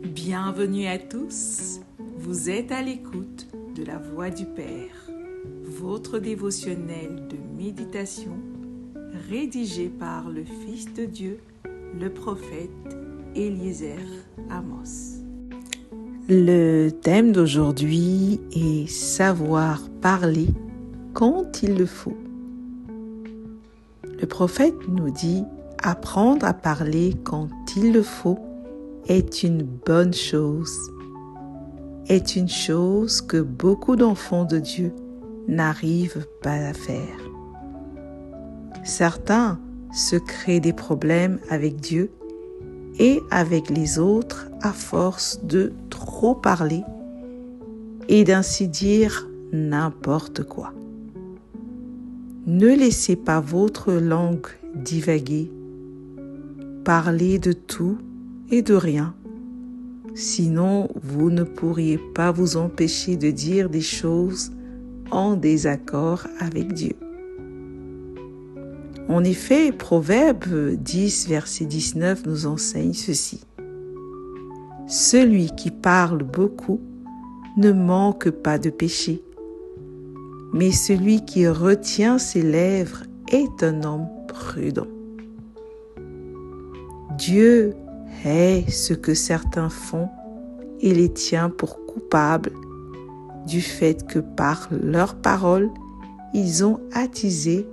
Bienvenue à tous, vous êtes à l'écoute de la Voix du Père, votre dévotionnel de méditation rédigé par le Fils de Dieu, le prophète Eliezer Amos. Le thème d'aujourd'hui est savoir parler quand il le faut. Le prophète nous dit apprendre à parler quand il le faut est une bonne chose, est une chose que beaucoup d'enfants de Dieu n'arrivent pas à faire. Certains se créent des problèmes avec Dieu et avec les autres à force de trop parler et d'ainsi dire n'importe quoi. Ne laissez pas votre langue divaguer, parlez de tout et de rien. Sinon, vous ne pourriez pas vous empêcher de dire des choses en désaccord avec Dieu. En effet, Proverbe 10, verset 19 nous enseigne ceci. Celui qui parle beaucoup ne manque pas de péché, mais celui qui retient ses lèvres est un homme prudent. Dieu hait ce que certains font et les tient pour coupables du fait que par leurs paroles, ils ont attisé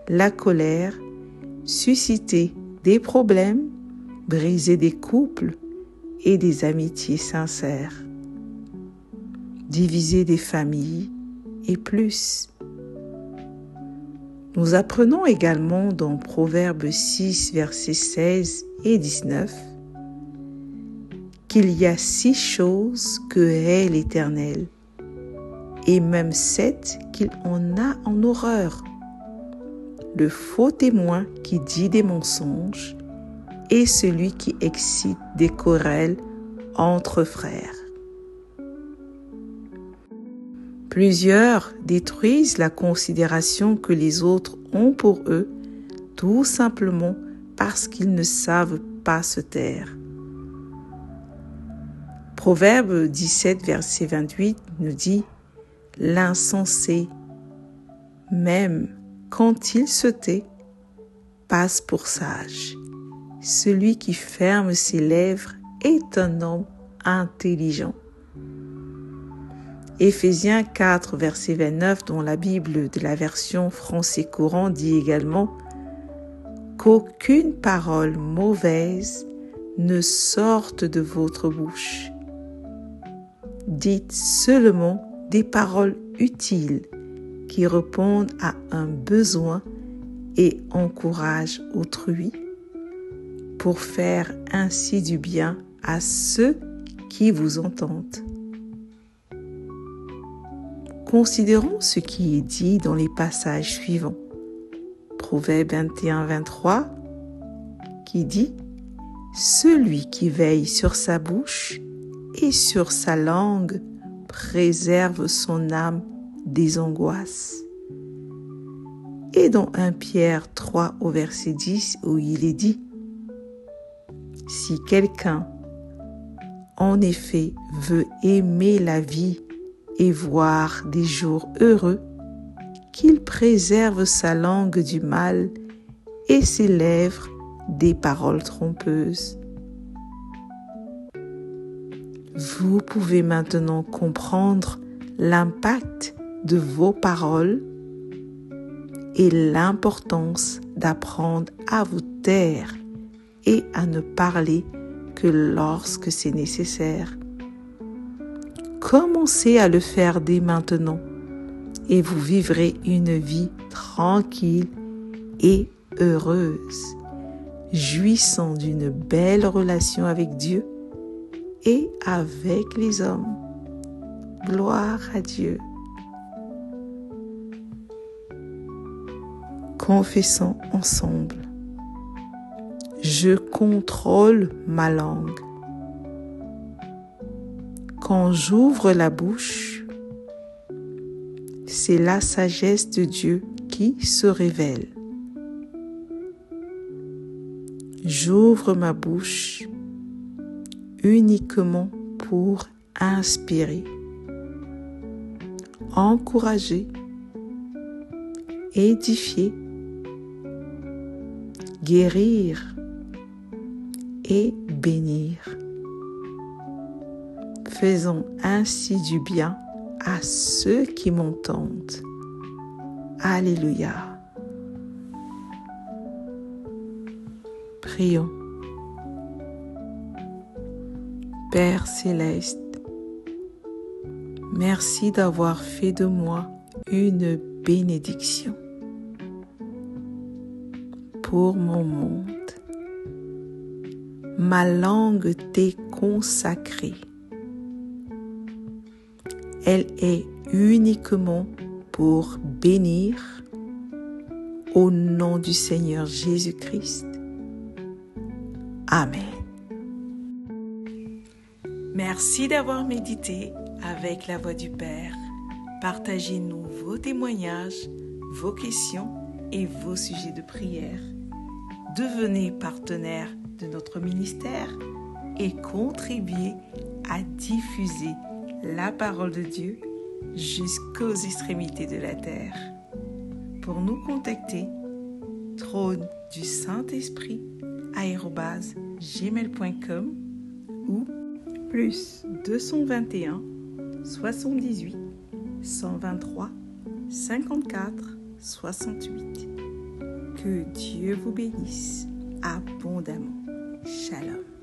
la colère, suscité des problèmes, brisé des couples et des amitiés sincères, divisé des familles et plus. Nous apprenons également dans Proverbe 6, versets 16 et 19, qu'il y a 6 choses que hait l'Éternel, et même 7 qu'il en a en horreur. Le faux témoin qui dit des mensonges et celui qui excite des querelles entre frères. Plusieurs détruisent la considération que les autres ont pour eux, tout simplement parce qu'ils ne savent pas se taire. Proverbe 17, verset 28 nous dit « L'insensé, même quand il se tait, passe pour sage. Celui qui ferme ses lèvres est un homme intelligent. » Éphésiens 4, verset 29, dont la Bible de la version français courant dit également qu'aucune parole mauvaise ne sorte de votre bouche. Dites seulement des paroles utiles qui répondent à un besoin et encouragent autrui pour faire ainsi du bien à ceux qui vous entendent. Considérons ce qui est dit dans les passages suivants. Proverbe 21, 23 qui dit « Celui qui veille sur sa bouche et sur sa langue préserve son âme des angoisses. » Et dans 1 Pierre 3 au verset 10 où il est dit « Si quelqu'un en effet veut aimer la vie et voir des jours heureux, qu'il préserve sa langue du mal et ses lèvres des paroles trompeuses. » Vous pouvez maintenant comprendre l'impact de vos paroles et l'importance d'apprendre à vous taire et à ne parler que lorsque c'est nécessaire. Commencez à le faire dès maintenant et vous vivrez une vie tranquille et heureuse, jouissant d'une belle relation avec Dieu et avec les hommes. Gloire à Dieu. Confessons ensemble. Je contrôle ma langue. Quand j'ouvre la bouche, c'est la sagesse de Dieu qui se révèle. J'ouvre ma bouche, uniquement pour inspirer, encourager, édifier, guérir et bénir. Faisons ainsi du bien à ceux qui m'entendent. Alléluia. Prions. Père céleste, merci d'avoir fait de moi une bénédiction pour mon monde. Ma langue t'est consacrée. Elle est uniquement pour bénir au nom du Seigneur Jésus-Christ. Amen. Merci d'avoir médité avec la Voix du Père. Partagez-nous vos témoignages, vos questions et vos sujets de prière. Devenez partenaire de notre ministère et contribuez à diffuser la parole de Dieu jusqu'aux extrémités de la terre. Pour nous contacter, trône du Saint-Esprit @gmail.com ou plus 221 78 123 54 68. Que Dieu vous bénisse abondamment. Shalom.